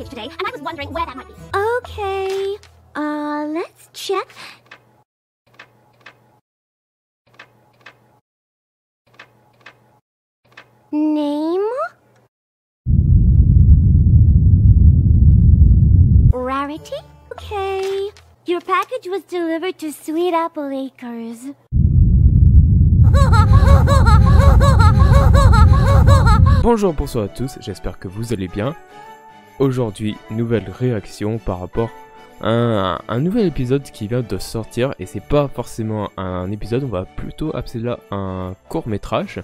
package today, and I was wondering where that might be. Okay. Let's check. Name? Rarity? Okay. Your package was delivered to Sweet Apple Acres. Bonjour, bonsoir à tous, j'espère que vous allez bien. Aujourd'hui, nouvelle réaction par rapport à un nouvel épisode qui vient de sortir. Et c'est pas forcément un épisode, on va plutôt appeler là un court-métrage.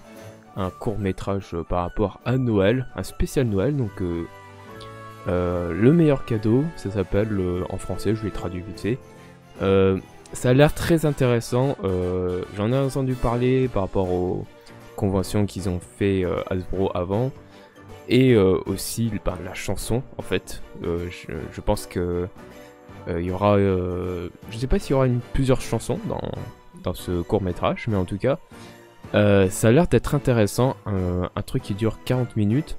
Un court-métrage par rapport à Noël, un spécial Noël, donc le meilleur cadeau, ça s'appelle en français, je l'ai traduit vite fait. Ça a l'air très intéressant, j'en ai entendu parler par rapport aux conventions qu'ils ont fait Hasbro avant. Et aussi la chanson en fait, je pense que il y aura, je sais pas s'il y aura plusieurs chansons dans ce court-métrage, mais en tout cas, ça a l'air d'être intéressant, un truc qui dure 40 minutes.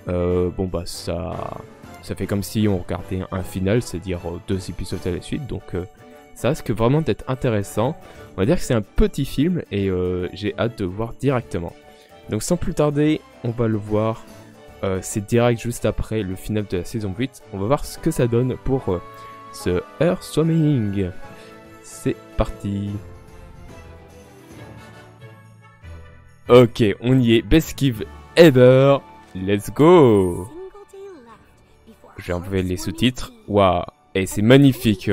Bon bah ça fait comme si on regardait un final, c'est-à-dire 2 épisodes à la suite, donc ça risque vraiment d'être intéressant. On va dire que c'est un petit film et j'ai hâte de voir directement. Donc sans plus tarder, on va le voir, c'est direct juste après le final de la saison 8. On va voir ce que ça donne pour ce Earth Swimming. C'est parti. Ok, on y est, best give ever, let's go. J'ai enlevé les sous-titres, waouh, et c'est magnifique,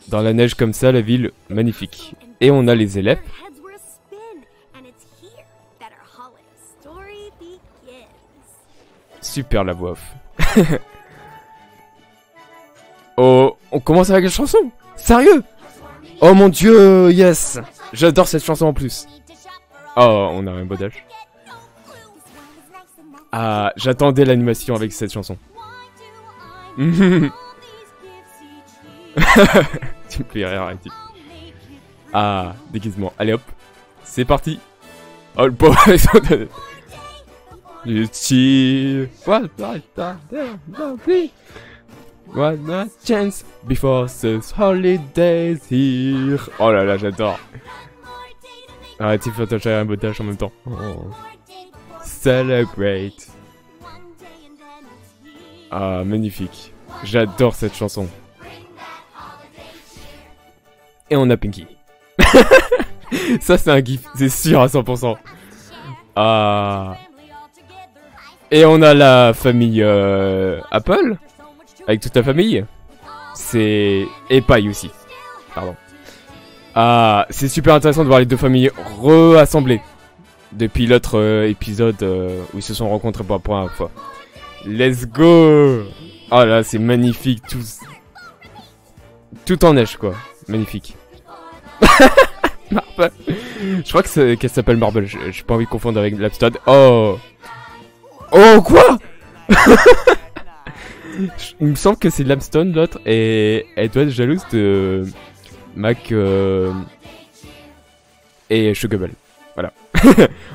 dans la neige comme ça, la ville, magnifique. Et on a les élèves. Super la voix off. Oh, on commence avec la chanson, sérieux? Oh mon dieu, yes, j'adore cette chanson en plus. Oh, on a un bodage. Ah, j'attendais l'animation avec cette chanson. Tu me fais rire, arrête. Ah, déguisement. Allez hop, c'est parti. Oh le pauvre. What a chance before this holidays here. Oh là là, j'adore. Arrête, il faut attacher un bodage en même temps. Oh. Celebrate. Ah, magnifique. J'adore cette chanson. Et on a Pinky. Ça, c'est un gif, c'est sûr à 100%. Ah. Et on a la famille Apple. Avec toute la famille. C'est... Et Paille aussi. Pardon. Ah, c'est super intéressant de voir les deux familles reassemblées. Depuis l'autre épisode où ils se sont rencontrés pour la première fois. Let's go! Oh là, c'est magnifique, tout en neige quoi, magnifique. Marble. Je crois qu'elle s'appelle Marble, j'ai pas envie de confondre avec Lapstone. Oh! Oh quoi? Il me semble que c'est Lapstone l'autre et elle doit être jalouse de Mac et Sugabelle. Voilà.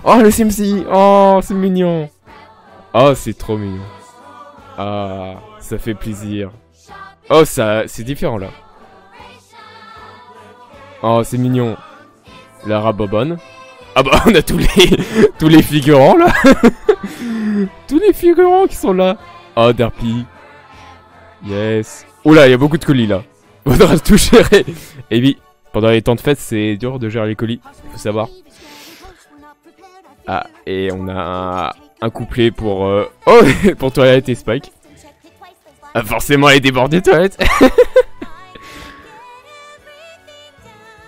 Oh le Simsi. Oh c'est mignon. Oh c'est trop mignon. Ah ça fait plaisir. Oh ça c'est différent là. Oh c'est mignon. La Rabobonne. Ah bah on a tous les figurants là. Tous les figurants qui sont là. Oh Derpy. Yes. Oula il y a beaucoup de colis là. Faudra tout gérer. Et oui pendant les temps de fête c'est dur de gérer les colis. Faut savoir. Ah, et on a un couplet pour... Oh, pour Toilette et Spike. Ah, forcément, elle est débordée, Toilette.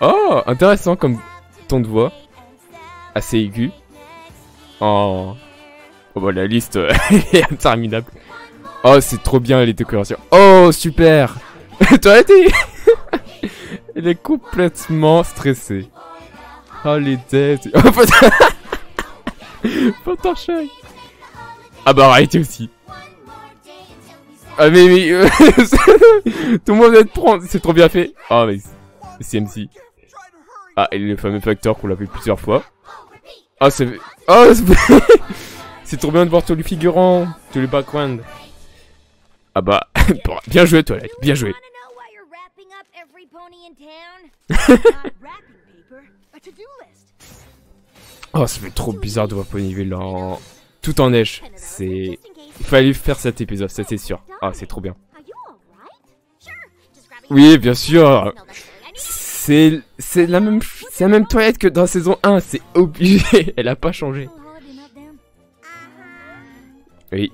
Oh, intéressant comme ton de voix. Assez aigu. Oh, oh bah, la liste est interminable. Oh, c'est trop bien les décorations. Oh, super. Toilette, elle est complètement stressée. Oh, les têtes. Oh, putain. Fantorcheuil. Ah bah arrêtez aussi. Ah mais tout le monde vient de prendre. C'est trop bien fait. Oh mais c'est MC. Ah et le fameux facteur qu'on l'a vu plusieurs fois. Ah c'est... Oh c'est trop bien de voir tous les figurants. Tous les backgrounds. Ah bah, bon, bien joué Twilight, bien joué. Oh, ça fait trop bizarre de voir Ponyville en... tout en neige. C'est... Il fallait faire cet épisode, ça c'est sûr. Ah, c'est trop bien. Oui, bien sûr. C'est la même Twilight que dans saison 1, c'est obligé. Elle a pas changé. Oui.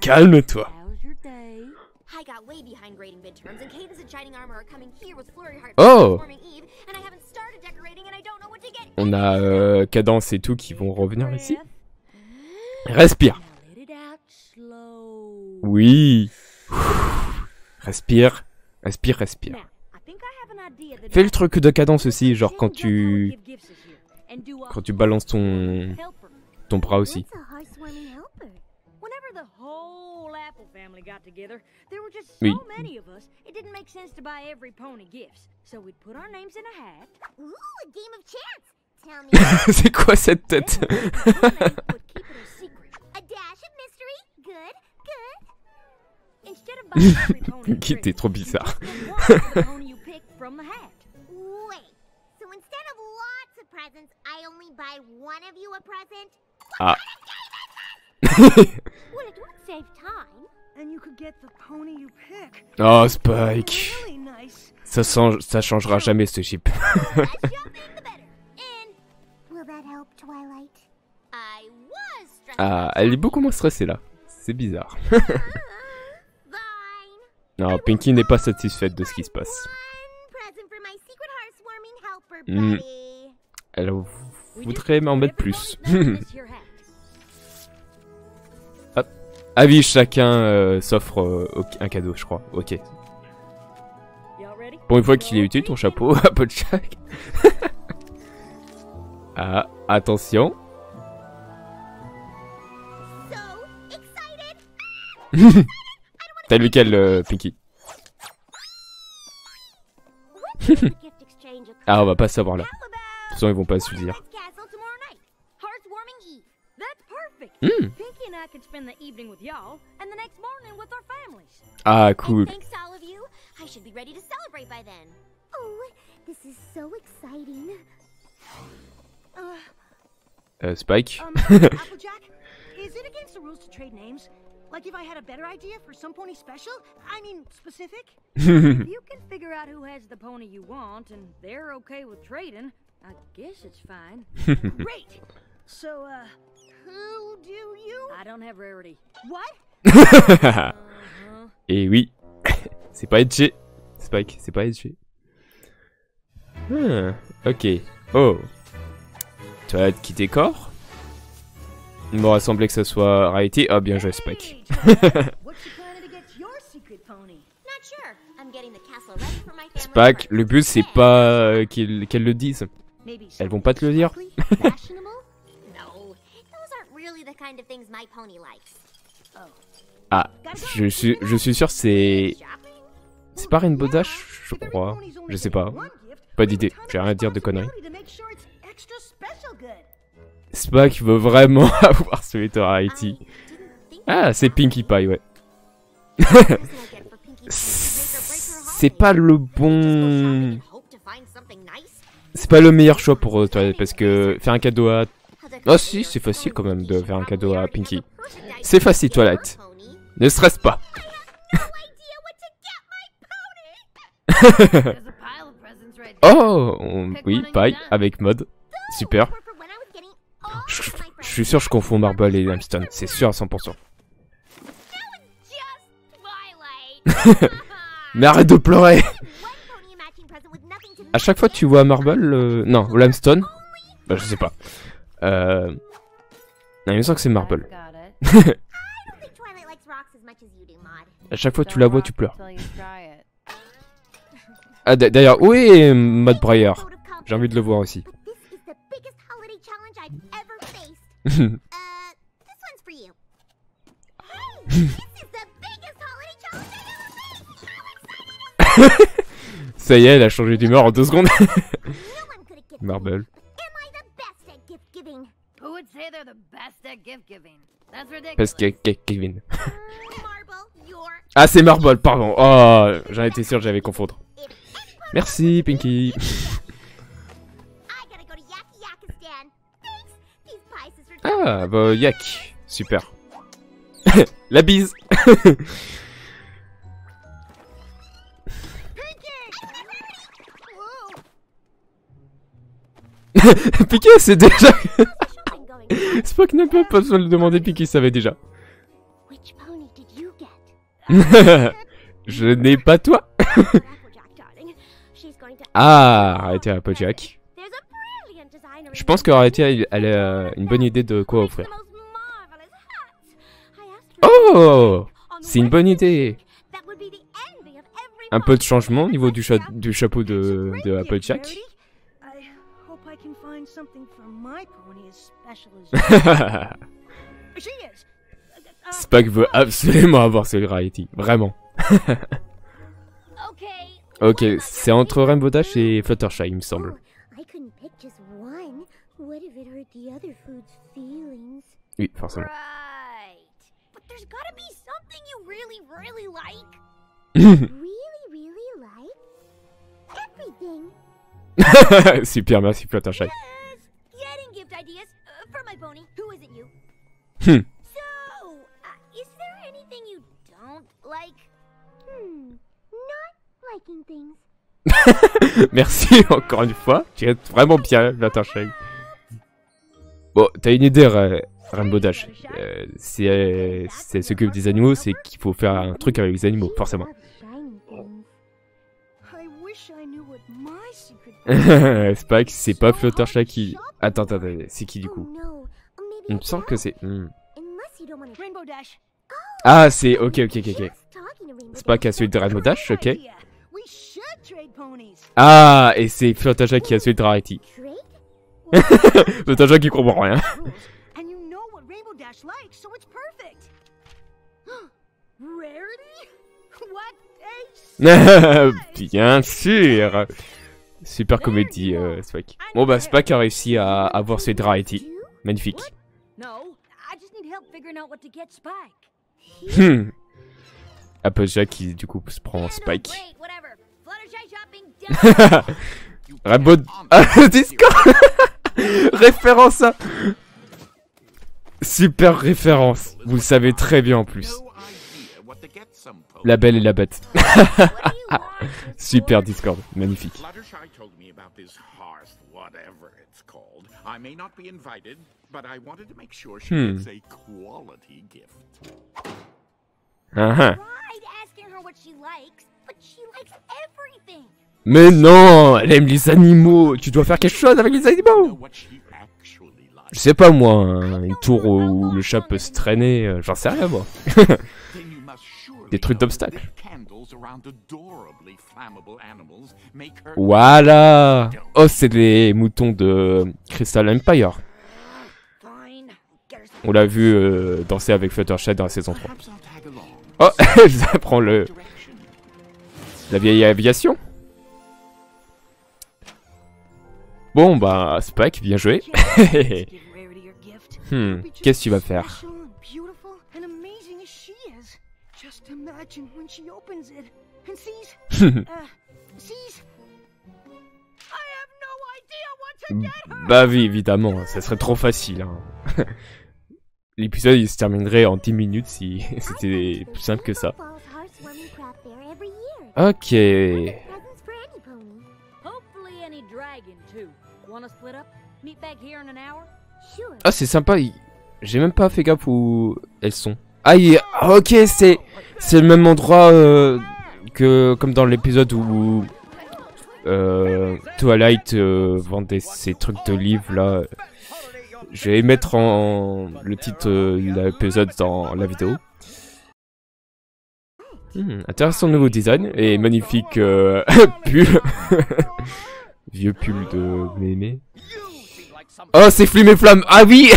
Calme-toi. Oh! On a Cadence et tout qui vont revenir ici. Respire. Oui. Respire. Respire, respire. Fais le truc de Cadence aussi, genre quand tu balances ton bras aussi. Oui. C'est quoi cette tête? Qui était trop bizarre. Ah. Oh Spike. Ça changera jamais ce chip. Ah, elle est beaucoup moins stressée là. C'est bizarre. Non, Pinky n'est pas satisfaite de ce qui se passe. Elle voudrait m'en mettre plus. Hop. Ah oui, chacun s'offre un cadeau, je crois. Ok. Pour une fois qu'il est utile, ton chapeau, Applejack. Ah, attention. T'as lequel, Pinky? Ah, on va pas savoir là. De toute façon, ils vont pas se le dire. Ah, cool. Spike. Like if I had a better idea for some pony special? I mean, specific? If you can figure out who has the pony you want and they're okay with trading, I guess it's fine. Great! So, who do you? I don't have rarity. What? Et oui, c'est pas edgé. Spike, c'est pas edgé. Ok. Oh. Tu vas quitter corps? Il m'aurait semblé que ça soit Rarity. Ah, bien joué, Spike. Spike, le but c'est pas qu'elles le disent. Elles vont pas te le dire. Ah, je suis sûr c'est pas Rainbow Dash, je crois. Je sais pas. Pas d'idée. J'ai rien à dire de conneries. Spike veut vraiment avoir celui de Rarity. Ah, c'est Pinkie Pie, ouais. C'est pas le bon... C'est pas le meilleur choix pour toi, parce que faire un cadeau à... Ah si, c'est facile quand même de faire un cadeau à Pinky. C'est facile, Twilight. Ne stresse pas. Oh, oui, Pie, avec mode. Super. Je suis sûr que je confonds Marble et Limestone, c'est sûr à 100%. Mais arrête de pleurer. À chaque fois que tu vois Marble, non, Limestone, bah, je sais pas. Non, il me semble que c'est Marble. À chaque fois que tu la vois, tu pleures. Ah, d'ailleurs, où est Maud Breyer? J'ai envie de le voir aussi. Ça y est, elle a changé d'humeur en 2 secondes. Marble. they're the best at gift giving. That's ridiculous. Parce que Kevin. Marble, you're... Ah, c'est Marble, pardon. Oh, j'en étais sûr que j'allais confondre. Merci, Pinky. I gotta go to Yaki Yakistan. Thanks. These pies is Ah, bah, yak. Super. La bise. Piqué, c'est déjà... shopping going. Spock n'a pas besoin de le demander, Piqué savait déjà. Which pony did you get? Je n'ai pas toi. Applejack, darling. She's going to... Ah, arrêtez Applejack. There's a brilliant designer Je pense qu'arrêtez, elle a une bonne idée de quoi offrir. Oh, c'est une bonne idée. Un peu de changement au niveau du chapeau de Applejack. I hope I can find something for my pony as special as you. She is. Spock veut absolument avoir ce Rarity, vraiment. Ok, c'est entre Rainbow Dash et Fluttershy, il me semble. I couldn't pick just one. What if it hurt the other food's feelings? Oui, forcément. Right. But there's gotta be something you really, really like. Really like? Everything. Super, merci Fluttershy. Yes. Getting gift ideas for my pony. Who isn't you? Hmm. So, is there anything you don't like? Not liking things. Merci encore une fois. Tu es vraiment bien, Fluttershy. Bon, t'as une idée, Rainbow Dash. Si elle s'occupe des animaux, c'est qu'il faut faire un truc avec les animaux, forcément. I wish I knew what my secret. Spock, c'est pas Fluttershy qui... Attends, c'est qui du Oh coup? no. Maybe Il me semble que c'est... unless you don't want to Rainbow Dash. Ah, c'est... Ok. talking to Rainbow Spock a celui de Rainbow Dash, ok. Idea. We should trade ponies. Ah, et c'est Fluttershy qui a celui de Rarity. Trade? Fluttershy qui comprend rien. And you know what Rainbow Dash likes, so it's perfect. Rarity? What a Bien sûr. Super comédie, Spock. Bon bah, Spock a réussi à avoir celui de Rarity. Magnifique. No, I just need help figuring out what to get Spike. Applejack qui du coup se prend Spike. Great, whatever. Fluttershy shopping done. Rainbow... Ah, Discord. Référence à... Super référence. Vous le savez très bien en plus. La Belle et la Bête. Super Discord. Magnifique. Fluttershy told me about this hearth, whatever it's called. I may not be invited, but I wanted to make sure she gets a quality gift. Uh-huh. Tried asking her what she likes, but she likes everything. Mais non, elle aime les animaux. Tu dois faire quelque chose avec les Know animaux. what she actually likes. Je sais pas moi, une tour où le chat peut se traîner, j'en sais rien moi. Then you must surely Des trucs know d'obstacles. that candles around adorably flammable animals make her Voilà. Oh, c'est les moutons de Crystal Empire. Fine. Get her some. On l'a vu danser avec Fluttershy dans la saison 3. Perhaps I'll tag along. Oh, elle apprend Direction. la vieille aviation. Bon bah, Spike, bien joué. Give Rarity your gift. Qu'est-ce que tu vas faire? Special and beautiful and amazing as she is. Just imagine when she opens it and sees. Sees. I have no idea what to get her. Bah oui, évidemment, ça serait trop facile. Hein. L'épisode il se terminerait en 10 minutes si c'était plus simple que ça. Ok. Presents for any pony. Hopefully any dragon too. Wanna split up? Meet back here in an hour? Sure. Ah, c'est sympa. J'ai même pas fait gaffe où elles sont. Ah, ok, c'est le même endroit que comme dans l'épisode où Twilight vendait ses trucs de livres là. Je vais mettre en le titre de l'épisode dans la vidéo. Intéressant nouveau design et magnifique pull. Vieux pull de Mémé. Oh, c'est Flume et Flamme. Ah oui.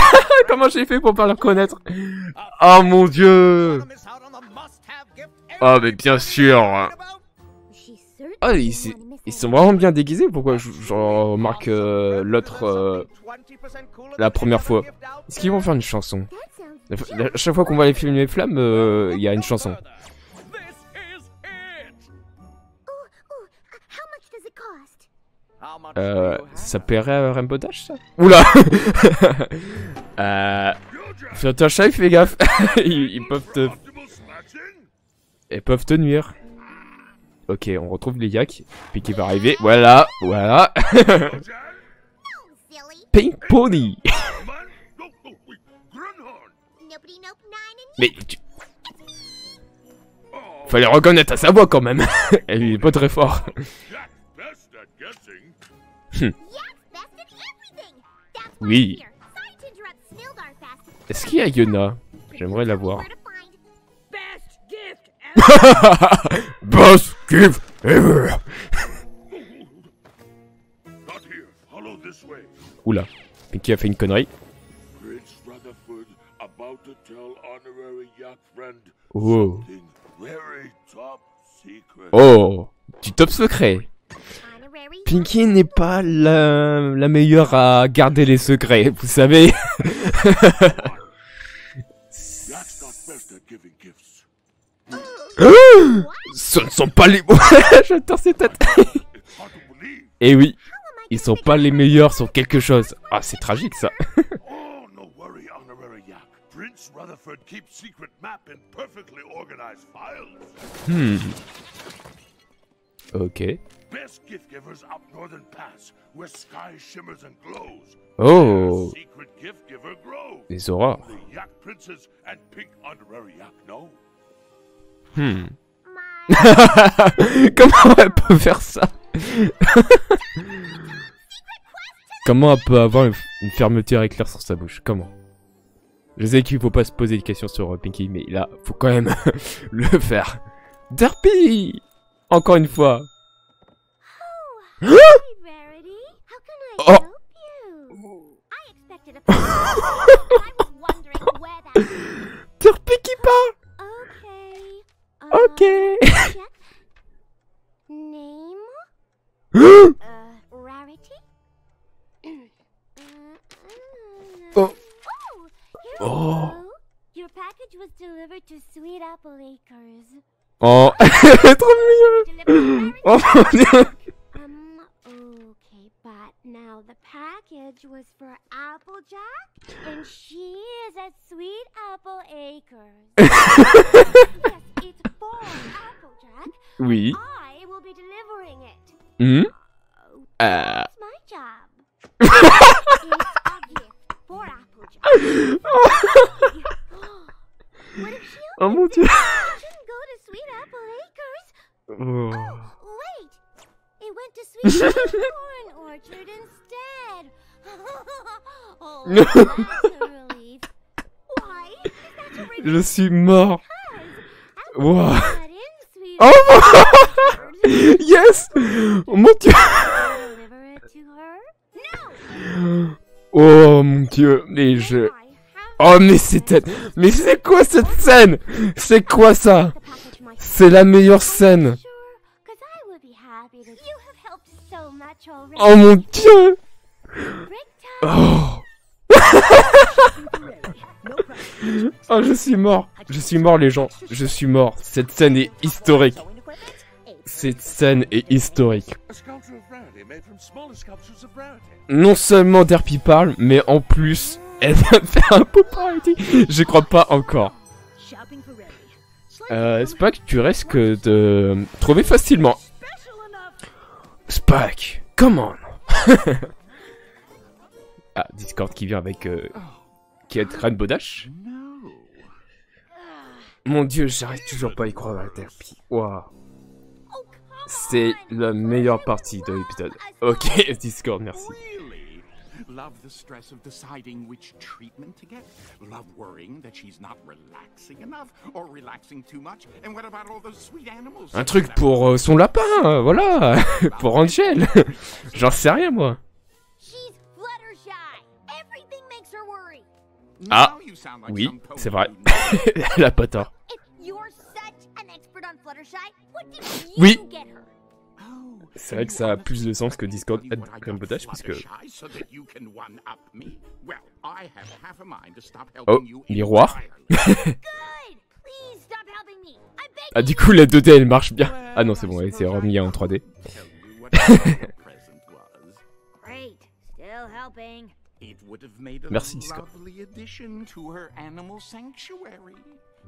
Comment j'ai fait pour pas le reconnaître? Oh mon dieu. Oh mais bien sûr. She Ah, ils sont vraiment bien déguisés. Pourquoi je remarque l'autre la première fois? Est-ce qu'ils vont faire une chanson? À chaque fois qu'on voit les films Les Flammes, il y a une chanson. Ça paierait à Rainbow Dash, ça? Oula. Fais attention, fais gaffe. Ils peuvent te nuire. Ok, on retrouve les yaks. Puis qui va arriver. Voilà, voilà. Pink Pony. Mais tu... Fallait reconnaître à sa voix quand même. Elle est pas très fort. Oui. Est-ce qu'il y a Yona? J'aimerais la voir. Best gift ever. Oula, Pinky a fait une connerie. Oh. Oh, du top secret. Pinky n'est pas la meilleure à garder les secrets, vous savez. Ce ne sont pas les... J'adore ces têtes. Et oui, ils sont pas les meilleurs sur quelque chose. Ah, c'est tragique ça. Ok. Oh. Les auras. Comment elle peut faire ça? Comment elle peut avoir une fermeture éclair sur sa bouche? Comment? Je sais qu'il faut pas se poser des questions sur Pinky, mais là, faut quand même le faire. Derpy! Encore une fois. Oh! Derpy qui parle! Ok. Name? Rarity? Oh. Here's Oh. Your package was delivered to Sweet Apple Acres. Oh, trop mignon. Oh mon dieu. Okay, but now the package was for Applejack, and she is at Sweet Apple Acres. Yes, it's for Applejack. Oui. I will be delivering it. Hmm? That's my job. It's a gift for Applejack. What if she Oh mon dieu. shouldn't go to Sweet Apple Acres? Oh. Oh, wait! It went to Sweet Corn Orchard instead. Oh, that's a relief. Why? That's a relief. Je suis mort. Wow. Get in, Sweet Oh Apple mon... Yes. Oh mon dieu. Deliver it to her? No! Oh mon dieu. Mais je... Oh mais mais c'est quoi cette scène? C'est quoi ça? C'est la meilleure scène. Oh mon dieu. Oh. Oh je suis mort. Je suis mort les gens. Je suis mort. Cette scène est historique. Cette scène est historique. Non seulement Derpy parle, mais en plus... Elle va me faire un pop party. Je crois pas encore. Spike, tu risques de trouver facilement. Spike, come on. Ah, Discord qui vient avec qui est Rainbow Dash. Mon dieu, j'arrive toujours pas à y croire à Derpy. Wow. C'est la meilleure partie de l'épisode. Ok, Discord, merci. Love the stress of deciding which treatment to get. Love worrying that she's not relaxing enough or relaxing too much. And what about all those sweet animals? Un truc pour son lapin, voilà. Pour Angel. J'en sais rien moi. She's Fluttershy. Everything makes her worry. Ah, oui, c'est vrai. Elle a pas tort. If you're such an expert on Fluttershy, what did you Oui. get her? C'est vrai que ça a plus de sens que Discord Rainbow Dash, puisque... Oh, miroir. Please stop helping me. I beg Ah, du coup, la 2D, elle marche bien. Ah non, c'est bon, elle s'est remise en 3D. Great. Still helping. It would have made a Merci, Discord. lovely addition to her animal sanctuary.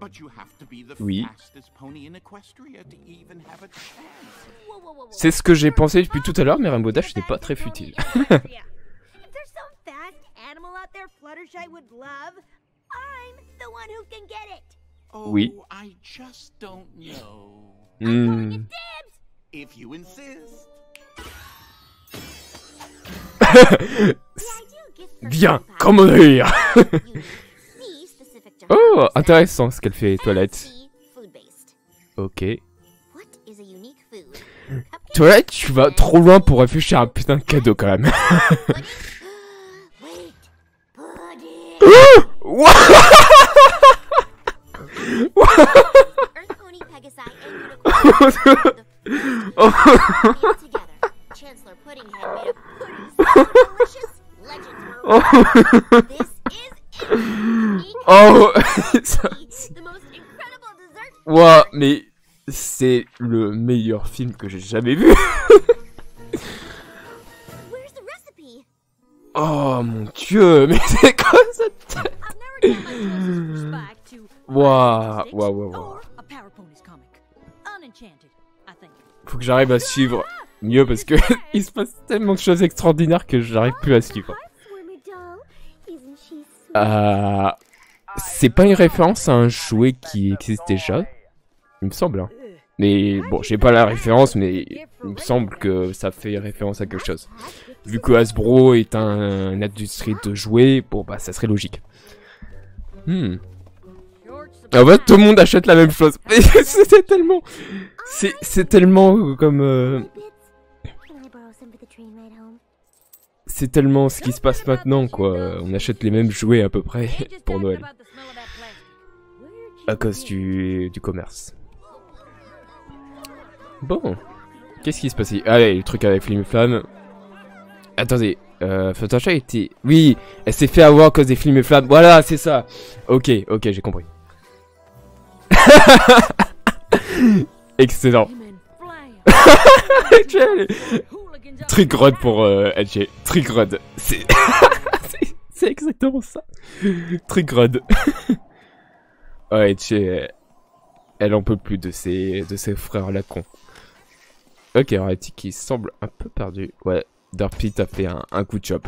But you have to be the Oui. fastest pony in Equestria to even have a chance. Whoa, whoa, whoa, whoa. C'est ce que j'ai pensé depuis tout à l'heure, mais Rainbow Dash n'est pas très futile. If there's some fast animal out there Fluttershy would love, I'm the one who can get it. Oh, Oui. I just don't know. Hmm. Dibs! If you insist. Bien, comment dire. Me specific to Oh, her, intéressant ce qu'elle fait, toilette. fancy food-based. Ok. What is a unique food? Toilette, tu vas trop loin pour réfléchir à un putain de cadeau quand même. Wait, pudding. Earth Pony, Pegasi, and Unicorn are together. Chancellor Puddinghead made a pudding so delicious. Legends were this is it. Unique Oh, ça- the most incredible dessert. Ouah, mais c'est le meilleur film que j'ai jamais vu. Where's the recipe? Oh mon dieu, mais c'est quoi cette tête? I've never done my closest respect to Waouh, Sticks waouh, waouh, waouh. or a Power Ponies comic. Unenchanted, I think. Faut que j'arrive à suivre mieux parce que il se passe tellement de choses extraordinaires que j'arrive plus à suivre. Swimmy doll, isn't she sweet? C'est pas une référence à un jouet qui existe déjà, il me semble. Hein. Mais bon, j'ai pas la référence, mais il me semble que ça fait référence à quelque chose. Vu que Hasbro est une industrie de jouets, bon bah ça serait logique. En fait, tout le monde achète la même chose. Mais c'est tellement... C'est tellement comme... Can I borrow some for the train ride home? C'est tellement ce qui se passe maintenant, quoi. On achète les mêmes jouets à peu près pour Noël. À cause du commerce. Bon. Qu'est-ce qui se passe ici? Ah ouais, le truc avec Flim et Flamme. Attendez. Fluttershy était... Oui, elle s'est fait avoir à cause des Flim et Flamme. Voilà, c'est ça. Ok, j'ai compris. Excellent. Trigrod pour LG. Trigrod. C'est... c'est exactement ça. Trigrod. Ouais, elle en peut plus de ses frères la con. Ok, alors Etty qui semble un peu perdu. Ouais, Darpit a fait un coup de chop.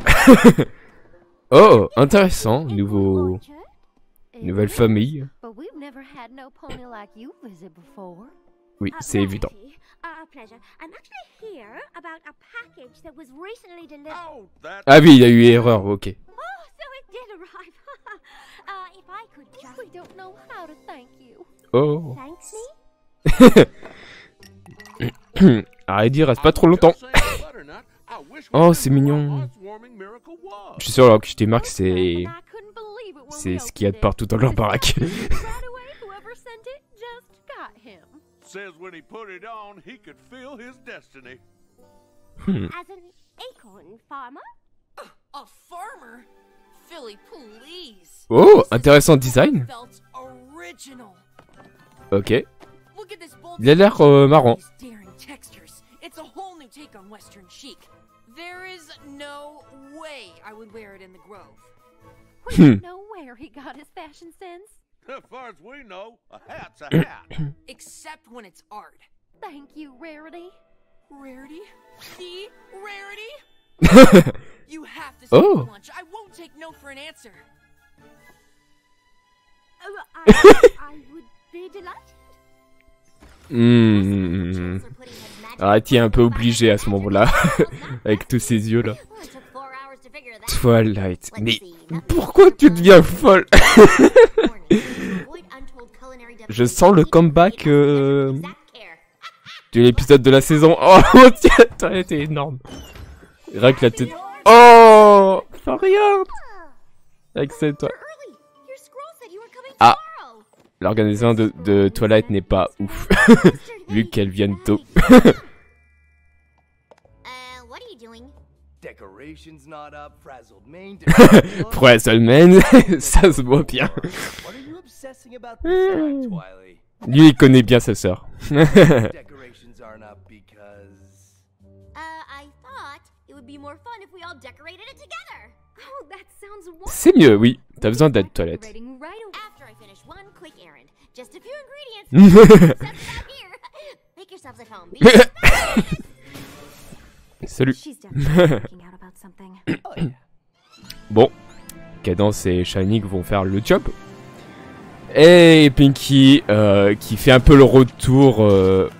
Oh, intéressant. Nouvelle famille. But we've never had no pony like you visit before. Oui, c'est évident. A pleasure. I'm actually here about a package that was recently delivered. Oh, that. Ah oui, il y a eu erreur, ok. Oh, so it did arrive. If I could just... We don't know how to thank you. Oh. Thanks me? Arrête, reste pas trop longtemps. Oh, c'est mignon. Je suis sûr alors que je t'ai marqué, c'est ce qu'il y a de partout dans leur baraque. Says when he put it on, he could feel his destiny. As an acorn farmer? A farmer? Philly, please. Oh, intéressant design. Felt original. Ok. Look at this bold Il a l'air marrant. daring textures. It's a whole new take on Western chic. There is no way I would wear it in the Grove. We don't know where he got his fashion sense. As far as we know, a hat's a hat. Except when it's art. Thank you, Rarity. Rarity? The Rarity? You have to stay Oh. for lunch. I won't take no for an answer. I would be delighted. Arrête, il est un peu obligé à ce moment-là. Avec tous ses yeux là. Well, it took 4 hours to figure that Twilight. out. Mais Let's see. pourquoi tu deviens folle? Je sens le comeback de l'épisode de la saison. Oh mon dieu, Twilight est énorme. Rien que la tête. Oh, regarde. Avec cette toi. Your scroll said you were coming Ah. tomorrow. L'organisation de Twilight n'est pas ouf. Vu qu'elle vient d'eau. Bonnie doing? Decorations not up, frazzled main. Frazzleman, ça se voit bien. What are you obsessing about this time, Twily? Lui, il connaît bien sa sœur. Decorations aren't up because... I thought it would be more fun if we all decorated it together. Oh, that sounds wonderful. C'est mieux, oui. T'as besoin d'aide toilette. Decorating right away. After I finish one quick errand, just a few ingredients. Set them out here. Make yourselves at home. Salut. She's definitely freaking out about something. Bon, Cadence et Shining vont faire le job. Et Pinky qui fait un peu le retour.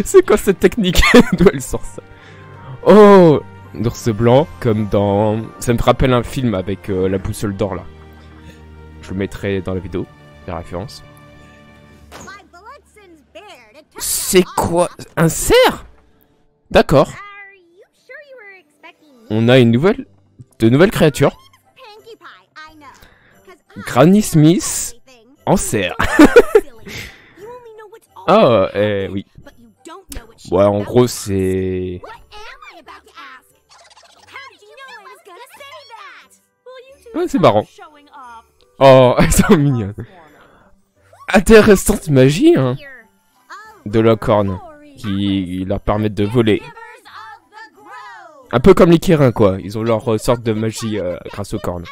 C'est quoi cette technique? D'où elle sort ça? Oh, d'ours blanc, comme dans... Ça me rappelle un film avec la boussole d'or là. Je le mettrai dans la vidéo, les références. C'est quoi? Un cerf? D'accord. On a une nouvelle... De nouvelles créatures. Granny Smith en cerf. Oh, oui. Ouais, en gros, c'est... Ouais, c'est marrant. Oh, elles sont mignonnes. Intéressante magie, hein, de la corne, qui leur permettent de voler. Un peu comme les Kérins, quoi. Ils ont leur sorte de magie grâce aux cornes.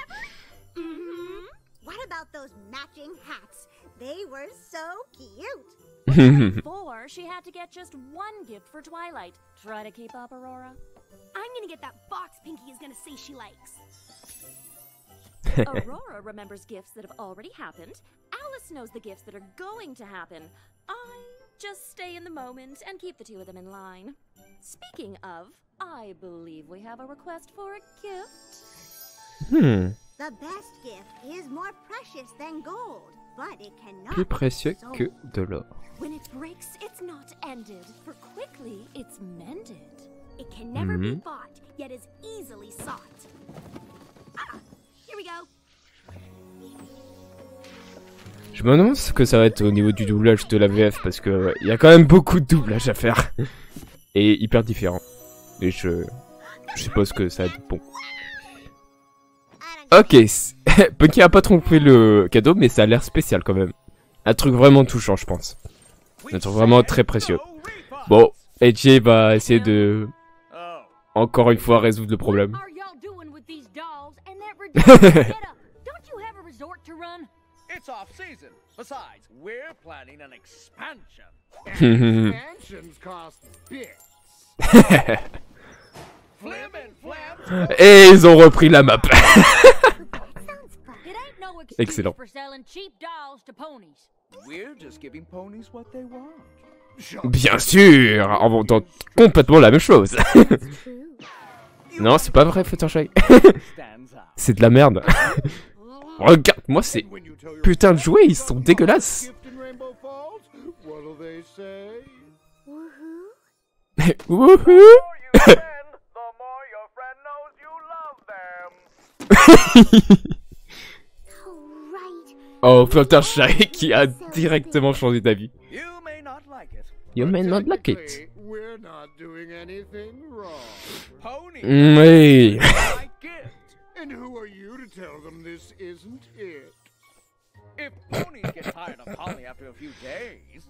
Before, she had to get just one gift for Twilight. Try to keep up, Aurora. I'm gonna get that box Pinky is gonna say she likes. Aurora remembers gifts that have already happened. Alice knows the gifts that are going to happen. I just stay in the moment and keep the two of them in line. Speaking of, I believe we have a request for a gift. The best gift is more precious than gold, but it cannot Plus précieux be sold. que de l'or. When it breaks, it's not ended. For quickly, it's mended. It can never be bought, yet is easily sought. Ah, here we go. Je me demande ce que ça va être au niveau du doublage de la VF, parce que il y a quand même beaucoup de doublage à faire. Et hyper différent. Et je suppose que ça va être bon. Ok, Punky a pas trompé le cadeau, mais ça a l'air spécial quand même. Un truc vraiment touchant, je pense. Un truc vraiment très précieux. Bon, AJ va essayer de... Encore une fois, résoudre le problème. Are y'all doing with these dolls and that ridiculous getup? Don't you have a resort to run? It's off season. Besides, we're planning an expansion. Expansions cost bits. Flim and flam. Et ils ont repris la map. It ain't no excuse Excellent. for selling cheap dolls to ponies. We're just giving ponies what they want. Bien sûr, en vendant complètement la même chose. Non, c'est pas vrai, Fluttershy. C'est de la merde. Regarde-moi ces putains de jouets, ils sont dégueulasses. Wouhou. Oh, Fluttershy qui a directement changé d'avis. You may not like it. We're not doing anything wrong. Oui. And who are you to tell them this isn't it? If ponies get tired of Polly after a few days.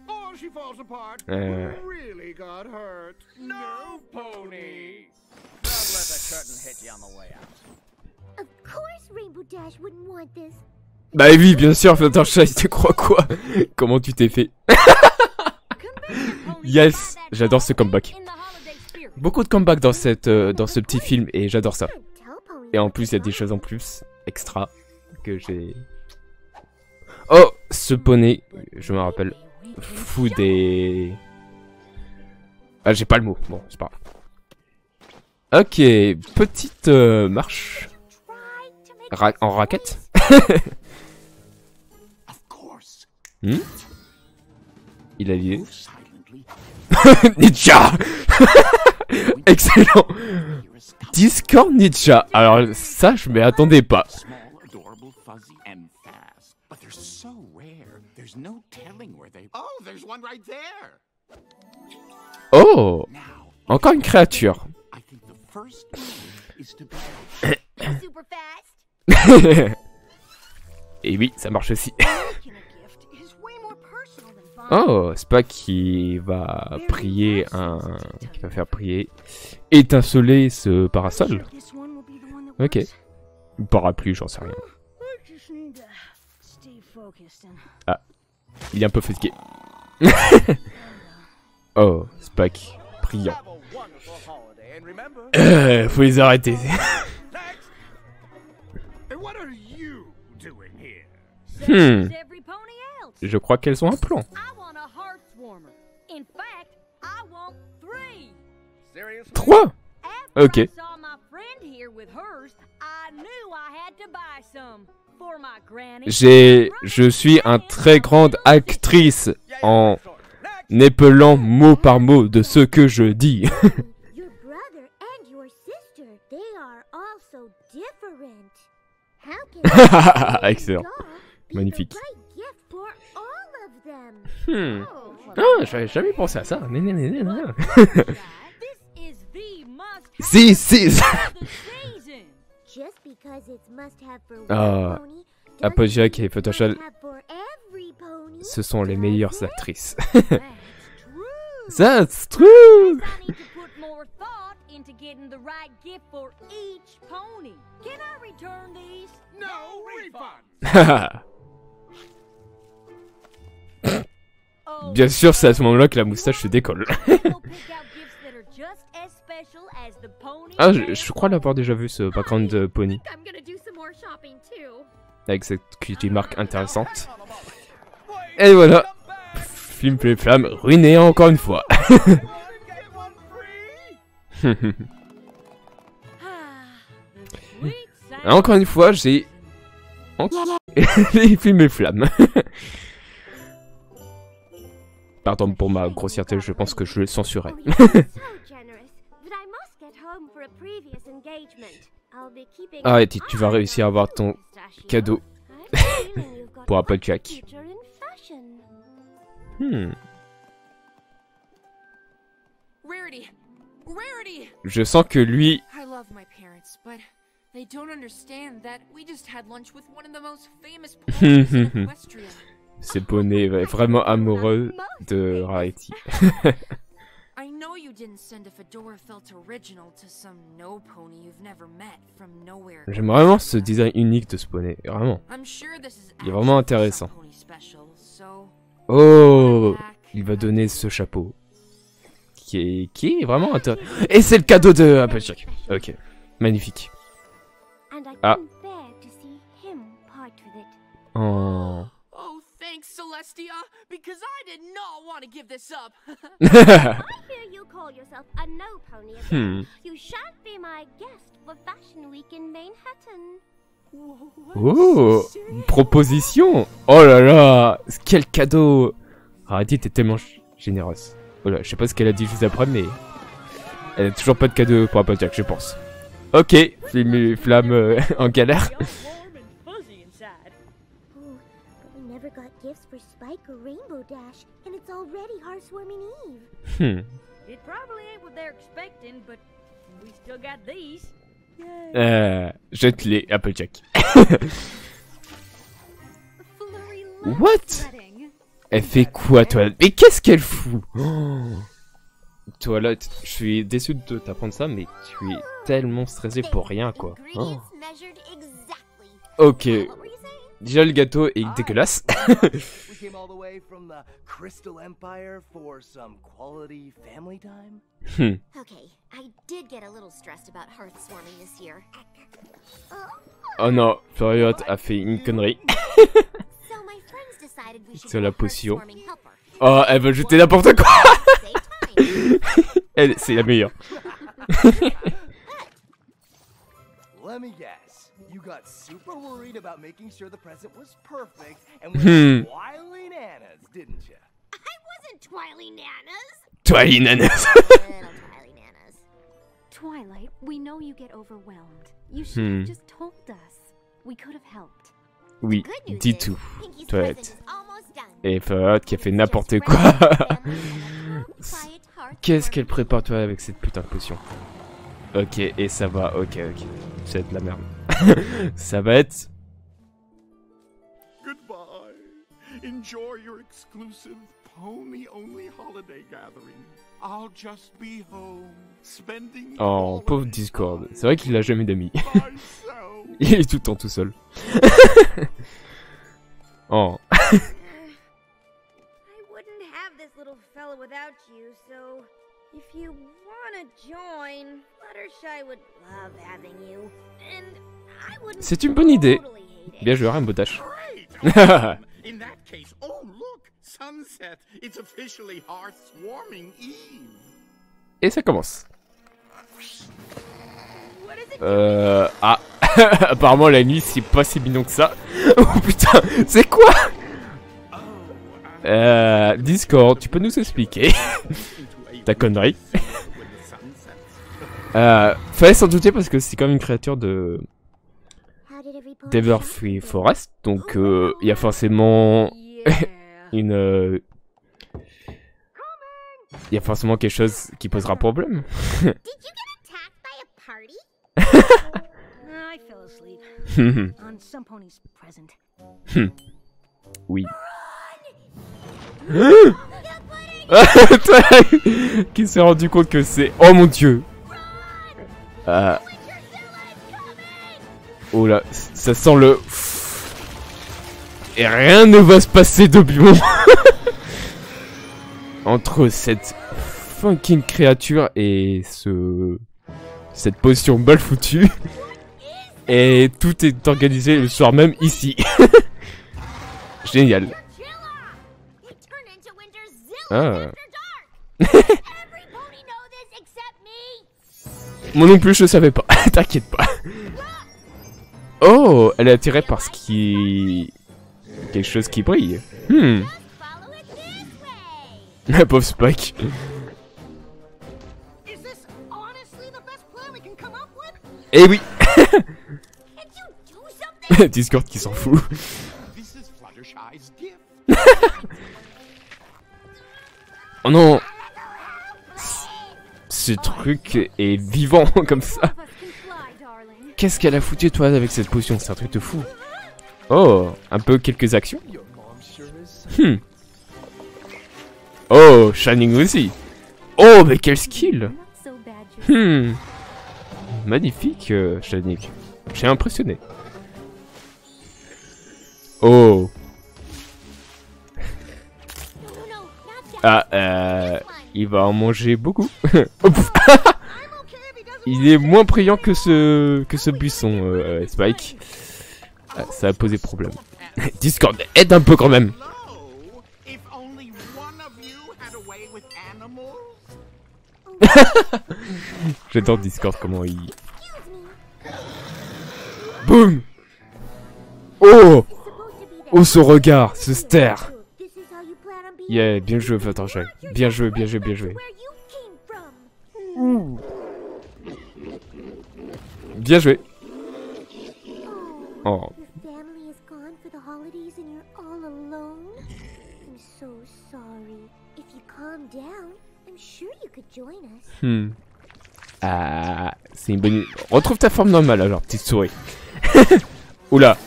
Or she falls apart. Really got hurt. No, pony. Don't let the curtain hit you on the way out. Of course Rainbow Dash wouldn't want this. Bah oui, bien sûr, Fluttershy, tu crois quoi? Comment tu t'es fait? Yes, j'adore ce comeback. Beaucoup de comeback dans dans ce petit film et j'adore ça. Et en plus, il y a des choses en plus, extra, que j'ai... Oh, ce poney, je me rappelle, fou des... Ah, j'ai pas le mot, bon, c'est pas grave. Ok, petite marche en raquette. Il a lié. Ninja. Excellent. Discord Ninja. Alors ça, je m'y attendais pas. Oh, there's one right there. Oh. Now, Encore une créature. I think the first move is to be Super fast. Et oui, ça marche aussi. Making a gift is way more personal than buying. Oh, c'est pas qui va prier qui va faire prier étinceler ce parasol. This one will be the one that Ok. works. Ou parapluie, j'en sais rien. I just need to stay focused and Il est un peu fatigué. Oh, Spike, priant. Have a wonderful holiday, and remember, Faut les arrêter. next. And what are you doing here? Hmm. as every pony else. Je crois qu'elles ont un plan. I want a heart warmer. In fact, I want 3. Seriously? 3. After Ok. I saw my friend here with hers, I knew I had to buy some for my granny. Je suis une très grande actrice en épelant mot par mot de ce que je dis. Your brother and your sister, they are also different. How can Excellent. Magnifique. the right gift for all of them? Hmm. Oh, Ah, j'avais jamais pensé à ça. Nanana. This is the must Si, si. of the season. just because it's must-have for one Ah, pony, Applejack doesn't et mean it's Photoshop, must-have for every pony. ce sont les meilleures actrices. That's true. That's true. I need to put more thought into getting the right gift for each pony. Can I return these? No refund. Oh, Bien sûr, c'est à ce moment-là que la moustache se décolle. we'll pick out gifts that are just as special as the pony. Ah, je crois l'avoir déjà vu ce background de pony. I'm gonna do some more shopping too. Avec cette cutie marque intéressante. Et voilà. Film les flammes ruiné encore une fois. Encore une fois, j'ai les films et flammes. Pardon pour ma grossièreté, je pense que je le censurerai. Oh, you're so generous, but I must get home for a previous engagement. I'll be keeping Ah, an et tu vas eye réussir à avoir on ton Pistachio. cadeau I have a feeling you've got pour a Applejack. future in fashion. Hmm. Rarity! Rarity! Je sens que lui, I love my parents, but they don't understand that we just had lunch with one of the most famous ponies in Equestria. ce poney est vraiment amoureux de Rarity. I know you didn't send a Fedora Felt original to some no pony you've never met from nowhere. J'aime vraiment ce design unique de ce poney, vraiment. I'm sure this is Il est vraiment actually intéressant. some pony special, so Oh, il va donner ce chapeau. Qui est vraiment intéressant. Et c'est le cadeau de Applejack. Ok, magnifique. And I Ah. couldn't bear to see him part with it. Oh. Oh, thanks, Celestia, because I did not want to give this up. I hear you call yourself a no pony again. You shan't be my guest for Fashion Week in Manhattan. Oh, une proposition. Oh là là, quel cadeau. Rarity était tellement généreuse. Voilà, je sais pas ce qu'elle a dit juste après, mais elle a toujours pas de cadeau pour Applejack, je pense. Ok, flamme en galère. You're warm and fuzzy inside. Oh, but we never got gifts for Spike or Rainbow Dash, and it's already Heartswarming Eve. It probably ain't what they're expecting, but we still got these. Yay. Jette-les, Applejack. Flurry What? sledding. Elle fait quoi, Toilette? Mais qu'est-ce qu'elle fout? Oh. Toilette, je suis déçu de t'apprendre ça, mais tu es tellement stressé pour rien, quoi. Oh. Ingredients measured exactly. Ok, What were you saying? déjà le gâteau est dégueulasse. We came all the way from the Crystal Empire for some quality family time. Okay, I did get a little stressed about Heartswarming this year. Oh non, Floriot a fait une connerie. So my friends decided we should C'est be la a potion. Heartswarming helper. Oh, elle veut jeter n'importe quoi. Save time. C'est la meilleure. Let me guess. You got super worried about making sure the present was perfect and went wily nanas, didn't you? I wasn't Twily Nanas. Toi, Inanes. Little Twily Nanas. Twilight, we know you get overwhelmed. You should have just told us. We could have helped. Oui, Good news dis is, tout. Pinky's Toilette. present is almost done. Et Floriot qui a fait It's n'importe just quoi. wrapped in family and a quiet Qu'est-ce qu'elle prépare toi avec cette putain de potion? Ok, et ça va, ok. Ça va être de la merde. Ça va être... Goodbye. Enjoy your exclusive pony-only holiday gathering. I'll just be home, spending Oh, pauvre Discord. C'est vrai qu'il a jamais d'amis. myself. Il est tout le temps tout seul. Oh. I wouldn't have this little fella without you, so if you wanna join, Fluttershy would love having you, and I wouldn't C'est une bonne idée. totally hate it. Bien joué, Rainbow Dash. Great. Awesome. In that case, oh look, sunset. It's officially our swarming eve. Et ça commence. What is it? Ah. Apparemment la nuit c'est pas si mignon que ça. Oh putain, c'est quoi? Discord, tu peux nous expliquer ta connerie? Fallait s'en douter parce que c'est comme une créature de Everfree Forest, donc il y a forcément Yeah. il y a forcément quelque chose qui posera problème. Did you get attacked by a party? I fell asleep on some pony's present. Oui. The pudding! Qui s'est rendu compte que c'est... Oh mon dieu. Oh là, ça sent le... Et rien ne va se passer de bon. Entre cette fucking créature et cette potion mal foutue. Et tout est organisé le soir même ici. Génial. It turned into Winterzilla Ah. after dark. Every pony know this except me. Moi non plus je savais pas. T'inquiète pas. Oh, elle est attirée par ce qui... quelque chose qui brille. Just follow it this way. La pauvre Spike. Is this honestly the best plan we can come up with? Eh oui. Can't you do something? Discord qui s'en fout. This is Fluttershy's gift. Oh non. Ce truc est vivant comme ça. All of us can fly, darling. Qu'est-ce qu'elle a foutu toi avec cette potion? C'est un truc de fou. Oh, un peu quelques actions. Oh, Shining aussi. Oh, mais quel skill. Not so bad yourself. Magnifique, Shining. J'ai impressionné. Oh. No, not that. Ah, il va en manger beaucoup. Oh, pff. Il est moins brillant que ce buisson, Spike. Ah, ça a posé problème. Discord, aide un peu quand même. Hello. If only one of you had a way with animals. J'adore Discord, comment il... Boum. Oh. Oh, ce regard, ce stare. This is how you plan on being Yeah, bien joué, Fluttershy. Bien joué, bien joué, bien joué. where you came from. Bien joué. Oh. Your family is gone for the holidays and you're all alone. I'm so sorry. If you calm down, I'm sure you could join us. Ah, c'est une bonne... Retrouve ta forme normale alors, petite souris. Oula,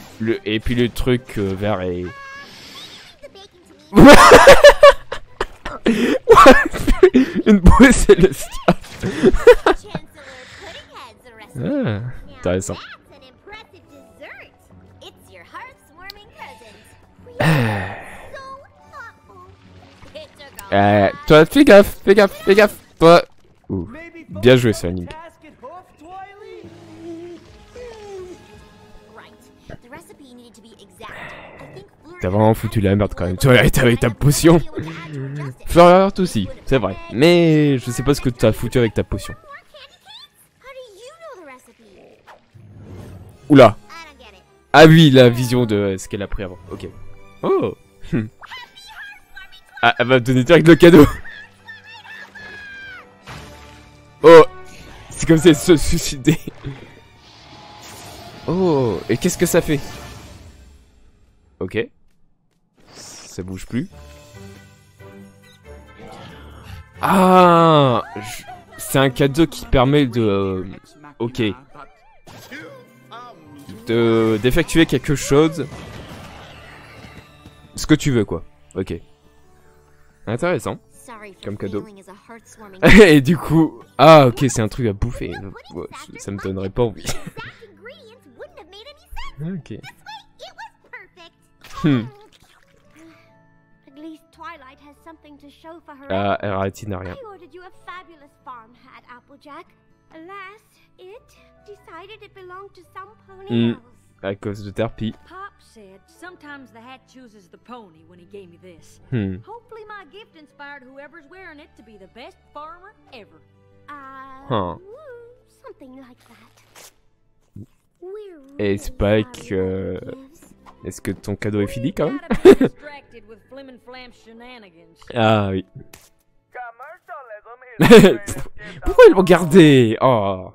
et puis le truc vert et... The baking to me. Une boule céleste. Chancellor Pudding has the recipe. Ah, Now intéressant. that's an impressive dessert. It's your heart-warming present. We are so thoughtful. It took a Toi, fais gaffe, fais gaffe, fais gaffe. Toi... Ouh. Bien joué, Sonic. right. The recipe needed to be exact. I think Fleur T'as vraiment foutu la merde quand même. Toi, avec ta potion. Fleur aussi, c'est vrai. Mais je sais pas ce que t'as foutu avec ta potion. More candy canes? How do you know the recipe? Oula. I don't get it. Ah oui, la vision de ce qu'elle a pris avant. Ok. Oh. Ah, elle va me donner direct le cadeau. Oh. C'est comme si elle se suicidait. Oh. Et qu'est-ce que ça fait? Ok. Ça bouge plus. Ah, c'est un cadeau qui permet de... ok. D'effectuer quelque chose. Ce que tu veux, quoi. Ok. Intéressant. Comme cadeau. Et du coup... Ah, ok, c'est un truc à bouffer. Ouais, ça me donnerait pas envie. Ok. Ah, Erati n'a rien. À cause de Terpi. Pop said sometimes the hat chooses the pony when he gave me this. Hopefully my gift inspired whoever's wearing it to be the best farmer ever. Something like that. Et Spike, est-ce que ton cadeau est fini quand même? Ah oui. Pourquoi ils l'ont gardé? Oh.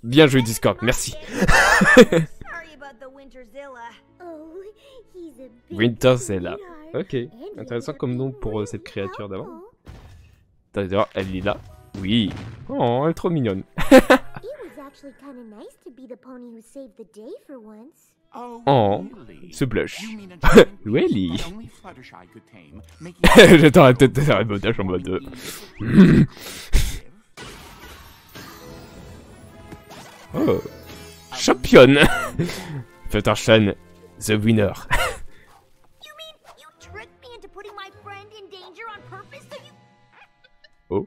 Bien joué Discord, merci. Winterzilla. Ok, intéressant comme nom pour cette créature d'avant. D'ailleurs, elle est là. Oui. Oh, elle est trop mignonne. Oh, ce blush. Welly. J'attends la tête de Sarimodage en mode... Oh, championne. Fluttershy, the winner. Oh.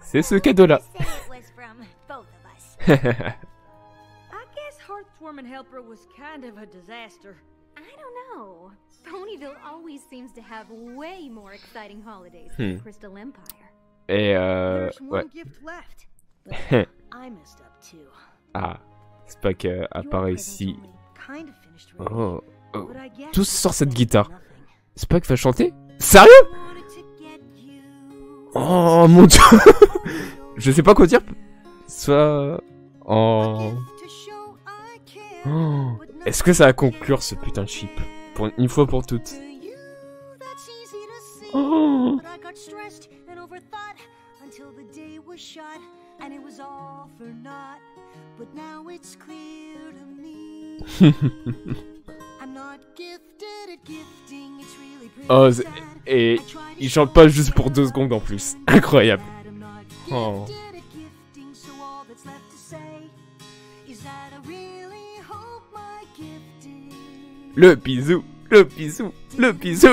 C'est ce cadeau-là. Hearthworm Helper was kind of a disaster. I don't know. Ponyville always seems to have way more exciting holidays than Crystal Empire. Et ouais. Ah, c'est pas qu'apparaît ici. Oh, oh. Tous sur cette guitare. C'est pas qu'il va chanter? Sérieux? Oh mon dieu. Je sais pas quoi dire. Soit... Oh... Oh. Est-ce que ça va conclure ce putain de chip pour une fois pour toutes? Oh. Oh, et il chante pas juste pour 2 secondes en plus. Incroyable. Oh. Le bisou, le bisou, le bisou.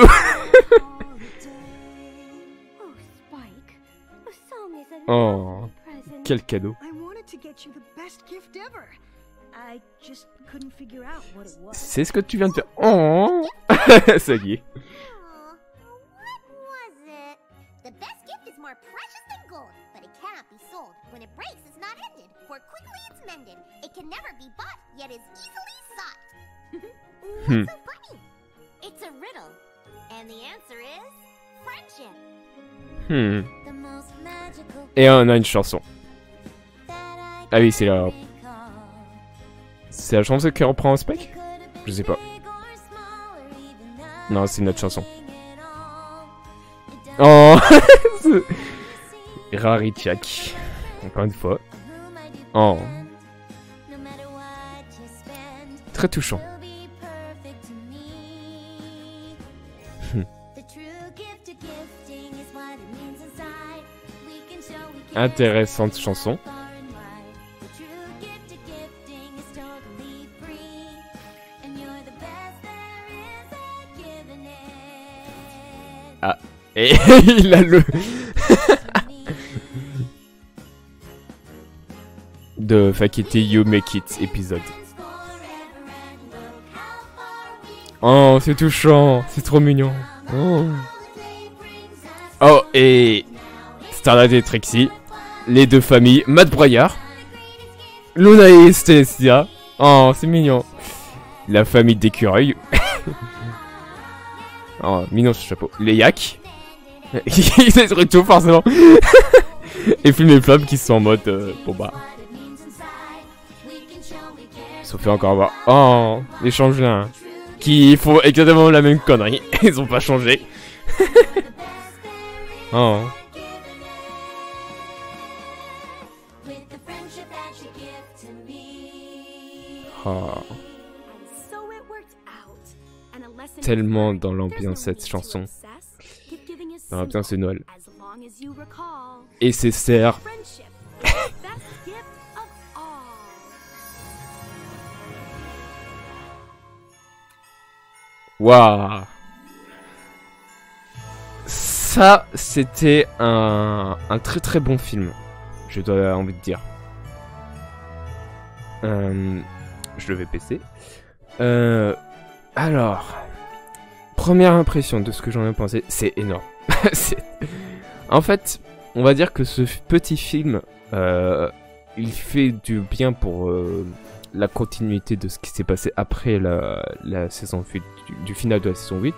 Oh, quel cadeau. C'est ce que tu viens de faire. Oh. Ça y est. Et on a une chanson. Ah oui, c'est la... C'est la chanson qui reprend un spec? Je sais pas. Non, c'est notre chanson. Oh. Raritiak. Encore une fois. Oh. Très touchant. Intéressante chanson. Ah, et il a le... de Fakete You Make It épisode. Oh, c'est touchant, c'est trop mignon. Oh, oh et Starlight et Trixie, les 2 familles, Matt Broyard, Luna et Stacia. Oh, c'est mignon. La famille d'écureuils. Oh, mignon ce chapeau. Les yaks. Ils détruisent tout forcément. Et Flume et Flamme qui sont en mode bon bah. Ils sont fait encore voir. Oh, les changelins. Qui font exactement la même connerie. Ils ont pas changé. Oh. Oh. Tellement dans l'ambiance cette chanson. Dans l'ambiance de Noël. Et c'est serre. Waouh. Ça, c'était un très très bon film. Je dois envie de dire. Je le vais baisser. Alors, première impression de ce que j'en ai pensé, c'est énorme. En fait, on va dire que ce petit film, il fait du bien pour la continuité de ce qui s'est passé après la saison 8, du final de la saison 8.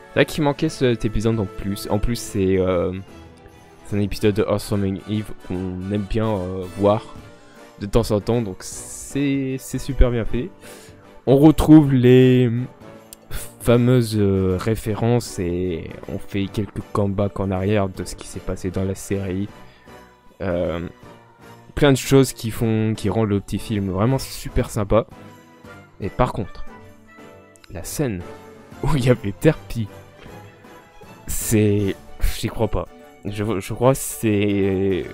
C'est vrai qu'il manquait cet épisode en plus. En plus, c'est un épisode de Hearthstone Eve qu'on aime bien voir de temps en temps, donc c'est super bien fait. On retrouve les fameuses références et on fait quelques comebacks en arrière de ce qui s'est passé dans la série. Plein de choses qui rendent le petit film vraiment super sympa. Et par contre, la scène où il y avait Terpi, j'y crois pas. Je crois que c'est...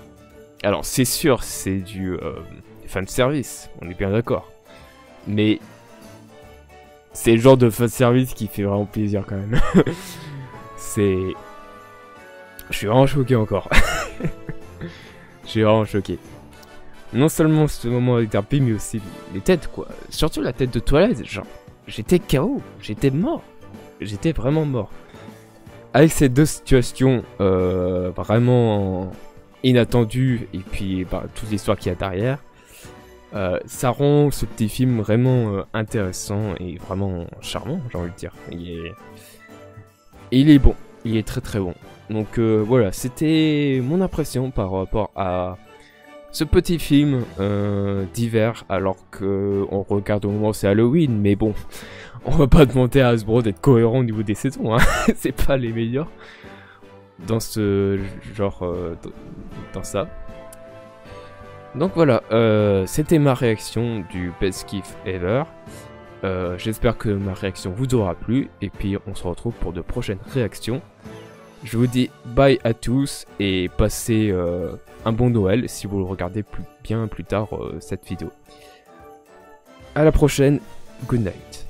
Alors c'est sûr, c'est du fanservice, on est bien d'accord. Mais c'est le genre de fanservice qui fait vraiment plaisir quand même. Je suis vraiment choqué encore. Je suis vraiment choqué. Non seulement ce moment avec Terpi, mais aussi les têtes quoi. Surtout la tête de Twilight, genre j'étais KO, j'étais mort. J'étais vraiment mort. Avec ces deux situations vraiment inattendues et puis toute l'histoire qu'il y a derrière, ça rend ce petit film vraiment intéressant et vraiment charmant, j'ai envie de dire. Il est bon, il est très très bon. Donc voilà, c'était mon impression par rapport à ce petit film d'hiver, alors que on regarde au moment où c'est Halloween, mais bon, on va pas demander à Hasbro d'être cohérent au niveau des saisons, hein. C'est pas les meilleurs dans ce genre, dans ça. Donc voilà, c'était ma réaction du Best Gift Ever. J'espère que ma réaction vous aura plu, et puis on se retrouve pour de prochaines réactions. Je vous dis bye à tous et passez un bon Noël si vous le regardez bien plus tard cette vidéo. À la prochaine, good night.